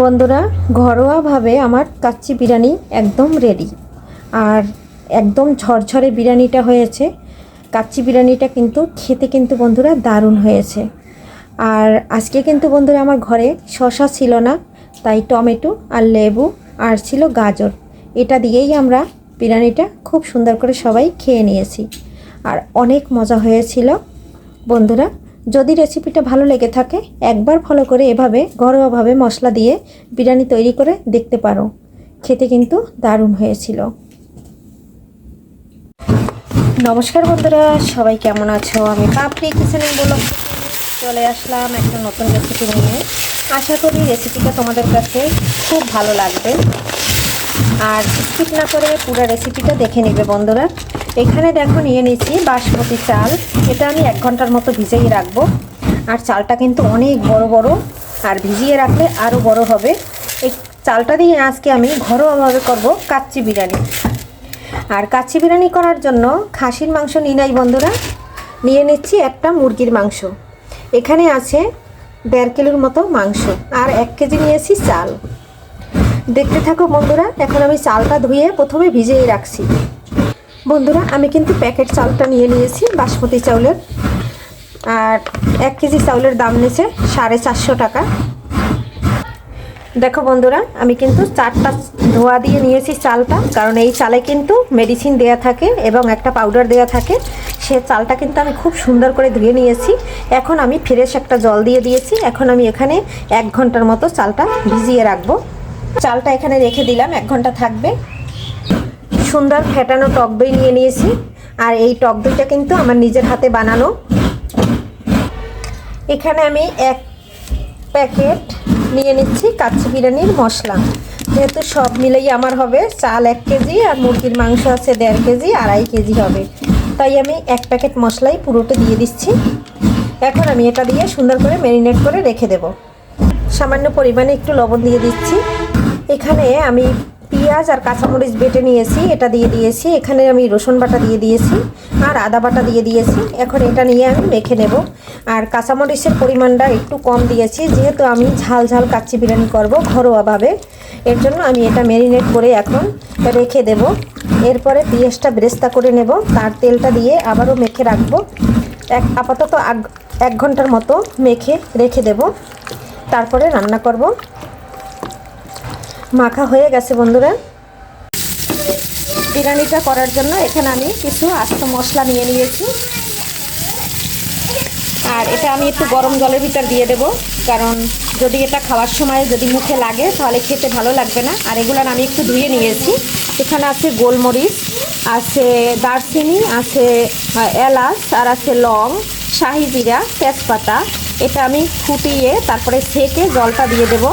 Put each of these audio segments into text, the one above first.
বন্ধুরা, ঘরোয়াভাবে আমার কাচ্চি বিরিয়ানি একদম রেডি। আর একদম ঝরঝরে বিরিয়ানিটা হয়েছে। কাচ্চি বিরিয়ানিটা কিন্তু খেতে কিন্তু বন্ধুরা দারুণ হয়েছে। আর আজকে কিন্তু বন্ধুরা আমার ঘরে শসা ছিল না, তাই টমেটো আর লেবু আর ছিল গাজর, এটা দিয়েই আমরা বিরিয়ানিটা খুব সুন্দর করে সবাই খেয়ে নিয়েছি। আর অনেক মজা হয়েছিল বন্ধুরা। যদি রেসিপিটা ভালো লেগে থাকে একবার ফলো করে এভাবে ঘরোয়াভাবে মশলা দিয়ে বিরিয়ানি তৈরি করে দেখতে পারো, খেতে কিন্তু দারুণ হয়েছিল। নমস্কার বন্ধুরা, সবাই কেমন আছো? আমি পাপড়ি কিচেনে চলে আসলাম একটা নতুন রেসিপি নিয়ে। আশা করি রেসিপিটা তোমাদের কাছে খুব ভালো লাগবে। আর স্কিপ না করে পুরো রেসিপিটা দেখে নেবে বন্ধুরা। এখানে দেখো নিয়ে নিচ্ছি বাসমতি চাল, এটা আমি 1 ঘন্টার মতো ভিজিয়ে রাখবো। আর চালটা কিন্তু অনেক বড় বড়, আর ভিজিয়ে রাখলে আরও বড় হবে। এই চালটা দিয়ে আজকে আমি ঘরোয়াভাবে করব কাচ্চি বিরিয়ানি। আর কাচ্চি বিরিয়ানি করার জন্য খাসির মাংস নিই নাই বন্ধুরা, নিয়ে নিচ্ছি একটা মুরগির মাংস। এখানে আছে 1.5 কিলোর মতো মাংস, আর 1 কেজি নিয়েছি চাল। দেখতে থাকো বন্ধুরা। এখন আমি চালটা ধুয়ে প্রথমে ভিজিয়ে রাখছি বন্ধুরা। আমি কিন্তু প্যাকেট চালটা নিয়ে নিয়েছি বাসমতি চাউলের। আর 1 কেজি চাউলের দাম নিয়েছে 450 টাকা। দেখো বন্ধুরা, আমি কিন্তু 4টা ধোয়া দিয়ে নিয়েছি চালটা, কারণ এই চালে কিন্তু মেডিসিন দেয়া থাকে এবং একটা পাউডার দেয়া থাকে। সে চালটা কিন্তু আমি খুব সুন্দর করে ধুয়ে নিয়েছি। এখন আমি ফ্রেশ একটা জল দিয়ে দিয়েছি। এখন আমি এখানে 1 ঘন্টার মতো চালটা ভিজিয়ে রাখবো। চালটা এখানে রেখে দিলাম, 1 ঘন্টা থাকবে। সুন্দর ফেটানো টক দই নিয়ে নিয়েছি। আর এই টক দইটা কিন্তু আমার নিজের হাতে বানানো। এখানে আমি 1 প্যাকেট নিয়ে নিচ্ছি কাচ্চি বিরিয়ানির মশলা। যেহেতু সব মিলেই আমার হবে চাল 1 কেজি, আর মুরগির মাংস আছে 1.5 কেজি, 2.5 কেজি হবে, তাই আমি 1 প্যাকেট মশলাই পুরোটা দিয়ে দিচ্ছি। এখন আমি এটা দিয়ে সুন্দর করে ম্যারিনেট করে রেখে দেব। সামান্য পরিমাণে একটু লবণ দিয়ে দিচ্ছি। এখানে আমি পেঁয়াজ আর কাঁচামরিচ বেটে নিয়েছি, এটা দিয়ে দিয়েছি। এখানে আমি রসুন বাটা দিয়ে দিয়েছি আর আদা বাটা দিয়ে দিয়েছি। এখন এটা নিয়ে আমি মেখে নেব। আর কাঁচামরিচের পরিমাণটা একটু কম দিয়েছি, যেহেতু আমি ঝাল ঝাল কাচ্চি বিরিয়ানি করব ঘরোয়াভাবে, এর জন্য আমি এটা ম্যারিনেট করে এখন রেখে দেব। এরপরে পেঁয়াজটা বেরেস্তা করে নেব, তার তেলটা দিয়ে আবারও মেখে রাখবো। আপাতত 1 ঘন্টার মতো মেখে রেখে দেব, তারপরে রান্না করব। মাখা হয়ে গেছে বন্ধুরা। বিরিয়ানিটা করার জন্য এখানে আমি কিছু আস্ত মশলা নিয়ে নিয়েছি। আর এটা আমি একটু গরম জলের ভিতর দিয়ে দেব, কারণ যদি এটা খাওয়ার সময় যদি মুখে লাগে তাহলে খেতে ভালো লাগবে না। আর এগুলো আমি একটু ধুয়ে নিয়েছি। এখানে আছে গোলমরিচ, আছে দারচিনি, আছে এলাচ, আর আছে লং, শাহি জিরা, তেজপাতা। এটা আমি ফুটিয়ে তারপরে ছেঁকে জলটা দিয়ে দেব।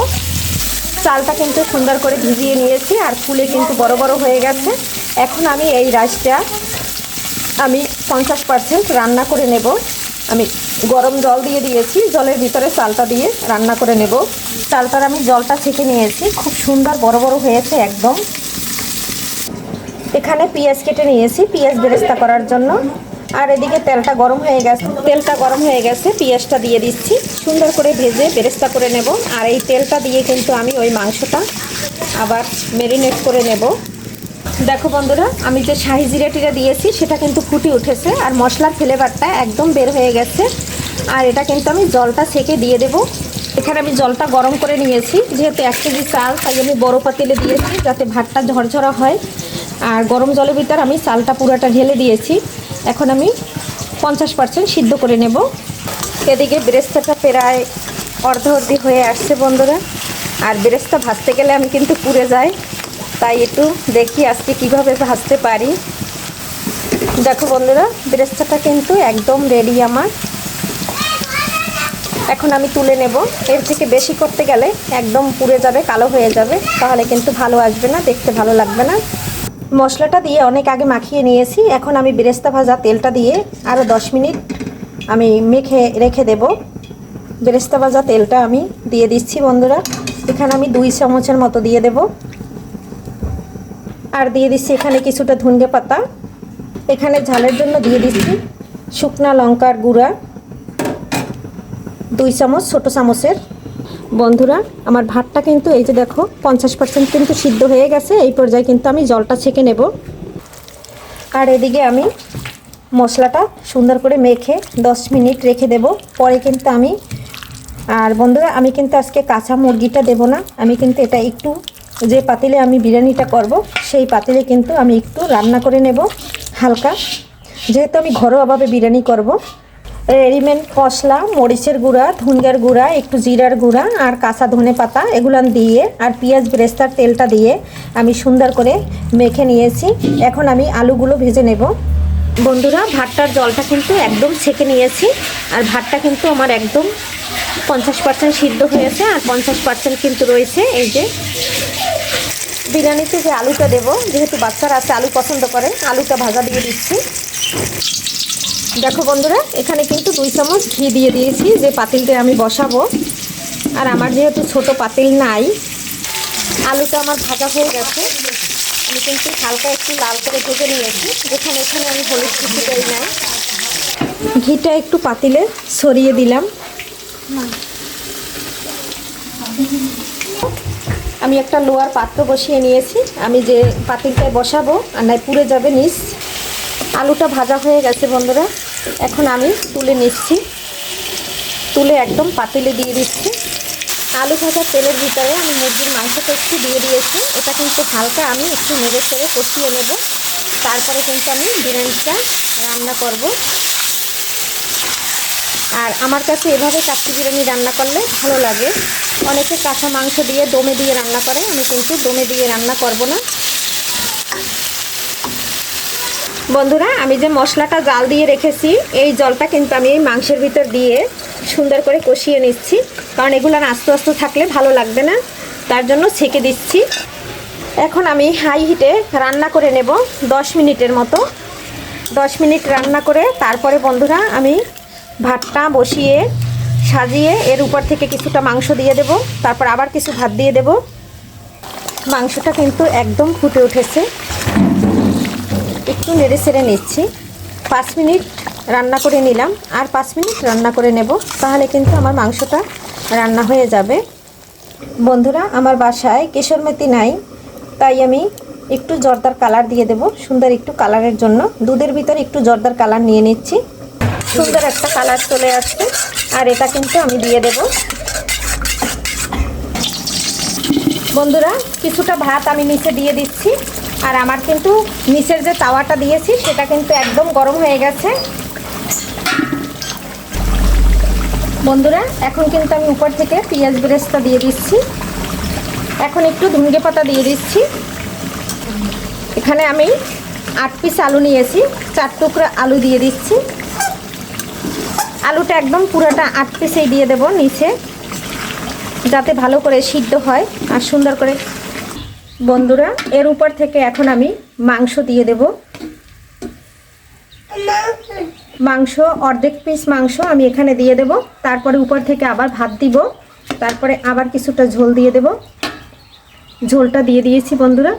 চালটা কিন্তু সুন্দর করে ভিজিয়ে নিয়েছি, আর ফুলে কিন্তু বড় বড় হয়ে গেছে। এখন আমি এই রাইসটা আমি 50% রান্না করে নেব। আমি গরম জল দিয়ে দিয়েছি, জলের ভিতরে চালটা দিয়ে রান্না করে নেব। চালটার আমি জলটা ছেঁকে নিয়েছি, খুব সুন্দর বড় বড় হয়েছে একদম। এখানে পেঁয়াজ কেটে নিয়েছি পেঁয়াজ বেরেস্তা করার জন্য। আর এদিকে তেলটা গরম হয়ে গেছে, পেঁয়াজটা দিয়ে দিচ্ছি। সুন্দর করে ভেজে বেরেস্তা করে নেব। আর এই তেলটা দিয়ে কিন্তু আমি ওই মাংসটা আবার ম্যারিনেট করে নেব। দেখো বন্ধুরা, আমি যে শাহি জিরা টিরা দিয়েছি সেটা কিন্তু ফুটে উঠেছে, আর মশলার ফ্লেভারটা একদম বের হয়ে গেছে। আর এটা কিন্তু আমি জলটা ছেঁকে দিয়ে দেব। এখানে আমি জলটা গরম করে নিয়েছি, যেহেতু 1 কেজি চাল, তাই আমি বড় পাতিলে দিয়েছি যাতে ভাতটা ঝরঝরা হয়। আর গরম জলের ভিতর আমি চালটা পুরোটা ঢেলে দিয়েছি। এখন আমি 50% সিদ্ধ করে নেব। এদিকে বেরেস্তাটা প্রায় অর্ধ হয়ে আসছে বন্ধুরা। আর বেরেস্তা ভাজতে গেলে আমি কিন্তু পুড়ে যাই, তাই একটু দেখি আজকে কিভাবে ভাজতে পারি। দেখো বন্ধুরা, বেরেস্তাটা কিন্তু একদম রেডি আমার। এখন আমি তুলে নেব। এর থেকে বেশি করতে গেলে একদম পুড়ে যাবে, কালো হয়ে যাবে, তাহলে কিন্তু ভালো আসবে না, দেখতে ভালো লাগবে না। মশলাটা দিয়ে অনেক আগে মাখিয়ে নিয়েছি। এখন আমি বেরেস্তা ভাজা তেলটা দিয়ে আরও 10 মিনিট আমি মেখে রেখে দেব। বেরেস্তা ভাজা তেলটা আমি দিয়ে দিচ্ছি বন্ধুরা। এখানে আমি 2 চামচের মতো দিয়ে দেব। আর দিয়ে দিচ্ছি এখানে কিছুটা ধনিয়া পাতা। এখানে ঝালের জন্য দিয়ে দিচ্ছি শুকনা লঙ্কার গুঁড়া 2 চামচ, ছোটো চামচের। বন্ধুরা আমার ভাতটা কিন্তু এই যে দেখো 50% কিন্তু সিদ্ধ হয়ে গেছে। এই পর্যায়ে কিন্তু আমি জলটা ছেঁকে নেব। আর এদিকে আমি মশলাটা সুন্দর করে মেখে 10 মিনিট রেখে দেব। পরে কিন্তু আমি আর বন্ধুরা আমি কিন্তু আজকে কাঁচা মুরগিটা দেব না, আমি কিন্তু এটা একটু যে পাতিলে আমি বিরিয়ানিটা করব সেই পাতিলে কিন্তু আমি একটু রান্না করে নেব হালকা, যেহেতু আমি ঘরোয়াভাবে বিরিয়ানি করব। রেডিমেড মশলা, মরিচের গুঁড়া, ধনিয়ার গুঁড়া, একটু জিরার গুঁড়া আর কাঁচা ধনে পাতা এগুলো দিয়ে আর পেঁয়াজ বেরেস্তার তেলটা দিয়ে আমি সুন্দর করে মেখে নিয়েছি। এখন আমি আলুগুলো ভেজে নেব। বন্ধুরা ভাতটার জলটা কিন্তু একদম ছেঁকে নিয়েছি, আর ভাতটা কিন্তু আমার একদম 50% সিদ্ধ হয়েছে আর 50% কিন্তু রয়েছে। এই যে বিরিয়ানিতে যে আলুটা দেব, যেহেতু বাচ্চারা আছে আলু পছন্দ করে, আলুটা ভাজা দিয়ে দিচ্ছি। দেখো বন্ধুরা এখানে কিন্তু 2 চামচ ঘি দিয়ে দিয়েছি যে পাতিলটা আমি বসাবো। আর আমার যেহেতু ছোট পাতিল নাই, আলুটা আমার ভাজা হয়ে গেছে। আমি কিন্তু হালকা একটু লাল করে ভেজে নিয়েছি, এখানে আমি হলুদ কিছু দেই না। ঘিটা একটু পাতিলে ছড়িয়ে দিলাম। আমি একটা লোহার পাত্র বসিয়ে নিয়েছি, আমি যে পাতিলটায় বসাবো আর নাই পুড়ে যাবে নিচ। আলুটা ভাজা হয়ে গেছে বন্ধুরা, এখন আমি তুলে নিচ্ছি, তুলে একদম পাতিলে দিয়ে দিচ্ছি। আলু ভাজা তেলের ভিতরে আমি মুরগির মাংসটা একটু দিয়ে দিয়েছি। এটা কিন্তু হালকা আমি একটু নেড়ে চেড়ে কষিয়ে নেব, তারপরে কিন্তু আমি বিরিয়ানিটা রান্না করব। আর আমার কাছে এভাবে কাচ্চি বিরিয়ানি রান্না করলে ভালো লাগে। অনেকে কাঁচা মাংস দিয়ে দমে দিয়ে রান্না করে, আমি কিন্তু দমে দিয়ে রান্না করব না। বন্ধুরা আমি যে মশলাটা জাল দিয়ে রেখেছি, এই জলটা কিন্তু আমি এই মাংসের ভিতর দিয়ে সুন্দর করে কষিয়ে নিচ্ছি, কারণ এগুলো আস্তে আস্তে থাকলে ভালো লাগবে না, তার জন্য ছেঁকে দিচ্ছি। এখন আমি হাই হিটে রান্না করে নেব 10 মিনিটের মতো। 10 মিনিট রান্না করে তারপরে বন্ধুরা আমি ভাতটা বসিয়ে সাজিয়ে এর উপর থেকে কিছুটা মাংস দিয়ে দেব, তারপর আবার কিছু ভাত দিয়ে দেব। মাংসটা কিন্তু একদম ফুটে উঠেছে, একটু নেড়ে ছেড়ে নিচ্ছি। 5 মিনিট রান্না করে নিলাম, আর 5 মিনিট রান্না করে নেব, তাহলে কিন্তু আমার মাংসটা রান্না হয়ে যাবে। বন্ধুরা আমার বাসায় কেশর মেথি নাই, তাই আমি একটু জর্দার কালার দিয়ে দেব, সুন্দর একটু কালারের জন্য। দুধের ভিতরে একটু জর্দার কালার নিয়ে নিচ্ছি, সুন্দর একটা কালার চলে আসছে। আর এটা কিন্তু আমি দিয়ে দেব। বন্ধুরা কিছুটা ভাত আমি নিচে দিয়ে দিচ্ছি, আর আমার কিন্তু নিচের যে তাওয়াটা দিয়েছি সেটা কিন্তু একদম গরম হয়ে গেছে। বন্ধুরা এখন কিন্তু আমি উপর থেকে পেঁয়াজ বেরেস্তা দিয়ে দিচ্ছি, এখন একটু ধনিয়া পাতা দিয়ে দিচ্ছি। এখানে আমি 8 পিস আলু নিয়েছি, 4 টুকরা আলু দিয়ে দিচ্ছি। আলুটা একদম পুরোটা 8 পিসেই দিয়ে দেব নিচে, যাতে ভালো করে সিদ্ধ হয় আর সুন্দর করে। বন্ধুরা এর উপর থেকে এখন আমি মাংস দিয়ে দেব। মাংস অর্ধেক পিস মাংস আমি এখানে দিয়ে দেব, তারপরে উপর থেকে আবার ভাত দিব, তারপরে আবার কিছুটা ঝোল দিয়ে দেব। ঝোলটা দিয়ে দিয়েছি বন্ধুরা,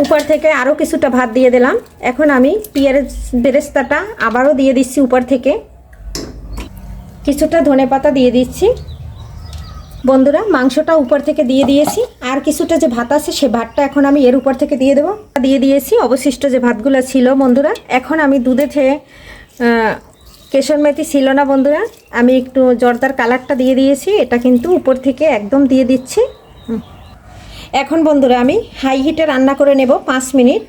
উপর থেকে আরও কিছুটা ভাত দিয়ে দিলাম। এখন আমি পেঁয়াজ বেরেস্তাটা আবারও দিয়ে দিচ্ছি, উপর থেকে কিছুটা ধনেপাতা দিয়ে দিচ্ছি। বন্ধুরা মাংসটা উপর থেকে দিয়ে দিয়েছি, আর কিছুটা যে ভাত আছে সে ভাতটা এখন আমি এর উপর থেকে দিয়ে দেবো। দিয়ে দিয়েছি অবশিষ্ট যে ভাতগুলো ছিল। বন্ধুরা এখন আমি দুধে থেকে কেশর মেথি ছিল না বন্ধুরা, আমি একটু জর্দার কালারটা দিয়ে দিয়েছি, এটা কিন্তু উপর থেকে একদম দিয়ে দিচ্ছি। এখন বন্ধুরা আমি হাই হিটে রান্না করে নেব 5 মিনিট,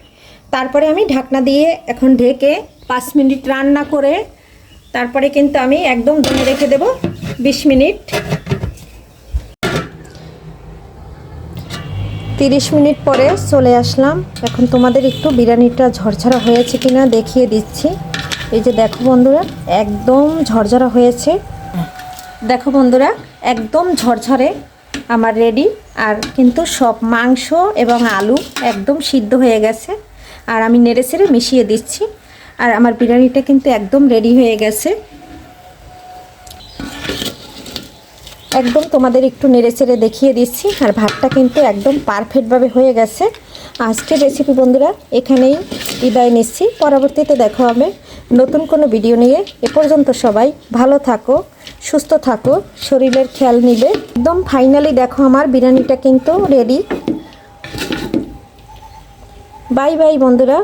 তারপরে আমি ঢাকনা দিয়ে এখন ঢেকে 5 মিনিট রান্না করে তারপরে কিন্তু আমি একদম দমে রেখে দেব 20 মিনিট। 30 মিনিট পরে চলে আসলাম। এখন তোমাদের একটু বিরিয়ানিটা ঝরঝরা হয়েছে কিনা দেখিয়ে দিচ্ছি। এই যে দেখো বন্ধুরা একদম ঝরঝরা হয়েছে। দেখো বন্ধুরা একদম ঝরঝরে আমার রেডি, আর কিন্তু সব মাংস এবং আলু একদম সিদ্ধ হয়ে গেছে। আর আমি নেড়ে চেড়ে মিশিয়ে দিচ্ছি, আর আমার বিরিয়ানিটা কিন্তু একদম রেডি হয়ে গেছে। একদম তোমাদের একটু নেড়ে চেড়ে দেখিয়ে দিচ্ছি, আর ভাতটা কিন্তু একদম পারফেক্টভাবে হয়ে গেছে। আজকের রেসিপি বন্ধুরা এখানেই বিদায় নিচ্ছি, পরবর্তীতে দেখা হবে নতুন কোনো ভিডিও নিয়ে। এ পর্যন্ত সবাই ভালো থাকো, সুস্থ থাকো, শরীরের খেয়াল নিবে। একদম ফাইনালি দেখো আমার বিরিয়ানিটা কিন্তু রেডি। বাই বাই বন্ধুরা।